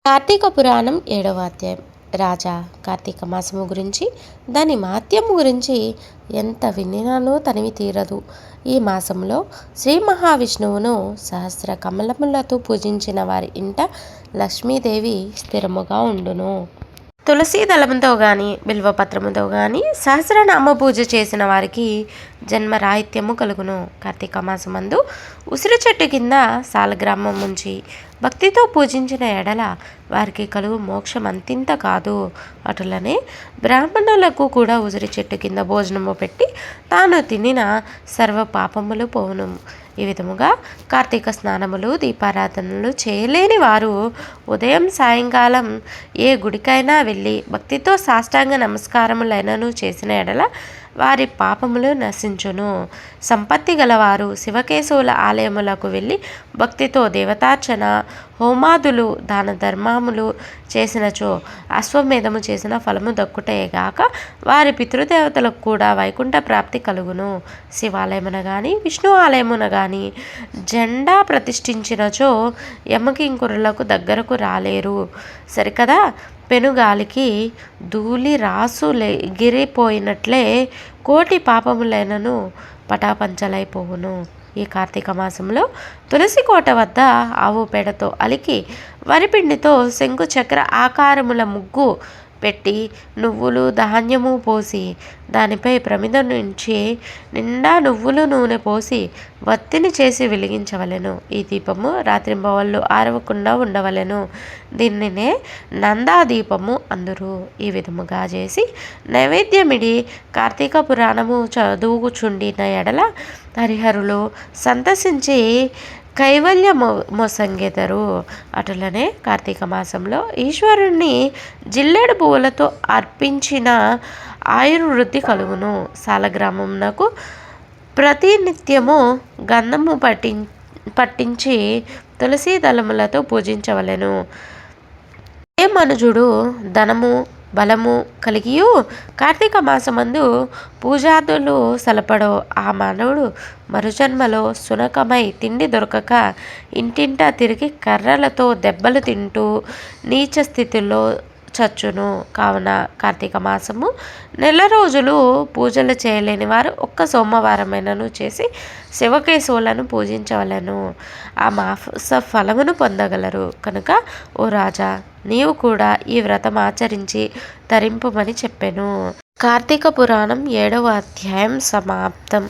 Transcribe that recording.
కార్తీక పురాణం 7వ అధ్యాయం. రాజా కార్తీక మాసము గురించి, దాని మహత్యము గురించి ఎంత వినినానో తనివి తీరదు. ఈ మాసంలో శ్రీ మహావిష్ణువును సహస్ర కమలములతో పూజించిన వారి ఇంట లక్ష్మీదేవి స్థిరముగా ఉండును. తులసి దళముతో గాని బిల్వపత్రముతో గాని సహస్రనామ పూజ చేసిన వారికి జన్మరాహిత్యము కలుగును. కార్తీక మాసమందు ఉసిరి చెట్టు కింద సాలగ్రామం ఉంచి భక్తితో పూజించిన ఎడల వారికి కలుగు మోక్షం అంతింత కాదు. అటులనే బ్రాహ్మణులకు కూడా ఉసిరి చెట్టు కింద భోజనము పెట్టి తాను తినిన సర్వ పాపములు పోవును. ఈ విధముగా కార్తీక స్నానములు దీపారాధనలు చేయలేని వారు ఉదయం సాయంకాలం ఏ గుడికైనా వెళ్ళి భక్తితో సాష్టాంగ నమస్కారములైనను చేసిన ఎడల వారి పాపములు నశించును. సంపత్తి గలవారు శివకేశవుల ఆలయములకు వెళ్ళి భక్తితో దేవతార్చన హోమాదులు దాన ధర్మములు చేసినచో అశ్వమేధము చేసిన ఫలము దక్కుటేగాక వారి పితృదేవతలకు కూడా వైకుంఠ ప్రాప్తి కలుగును. శివాలయమున కానీ విష్ణు ఆలయమున కానీ జెండా ప్రతిష్ఠించినచో యమకింకురులకు దగ్గరకు రాలేరు. సరికదా, పెనుగాలికి ధూళి రాసు ఎగిరిపోయినట్లే కోటి పాపములైనను పటాపంచలైపోవును. ఈ కార్తీక మాసంలో తులసి కోట వద్ద ఆవు పేడతో అలికి వరిపిండితో శంకు చక్ర ఆకారముల ముగ్గు పెట్టి నువ్వులు ధాన్యము పోసి దానిపై ప్రమిద నుంచి నిండా నువ్వులు నూనె పోసి వత్తిని చేసి వెలిగించవలెను. ఈ దీపము రాత్రింబవళ్ళు ఆరవకుండా ఉండవలెను. దీనినే నందా దీపము అందురు. ఈ విధముగా చేసి నైవేద్యమిడి కార్తీక పురాణము చదువుచుండిన ఎడల హరిహరులు సంతసించి కైవల్య మొసంగెదరు. అటులనే కార్తీక మాసంలో ఈశ్వరుణ్ణి జిల్లెడు పువ్వులతో అర్పించిన ఆయుర్వృద్ధి కలుగును. సాలగ్రామమునకు ప్రతినిత్యము గంధము పట్టించి తులసి దళములతో పూజించవలెను. ఏ మనుజుడు ధనము బలము కలిగియు కార్తీక మాసమందు పూజాదులు సలపడో ఆ మానవుడు మరుజన్మలో సునకమై తిండి దొరకక ఇంటింటా తిరిగి కర్రలతో దెబ్బలు తింటూ నీచ స్థితిలో చచ్చును. కావున కార్తీక మాసము నెల రోజులు పూజలు చేయలేని వారు ఒక్క సోమవారమైనను చేసి శివకేశవులను పూజించవలను. ఆ మాస ఫలమును పొందగలరు. కనుక ఓ రాజా, నీవు కూడా ఈ వ్రతం ఆచరించి తరింపుమని చెప్పెను. కార్తీక పురాణం 7వ అధ్యాయం సమాప్తం.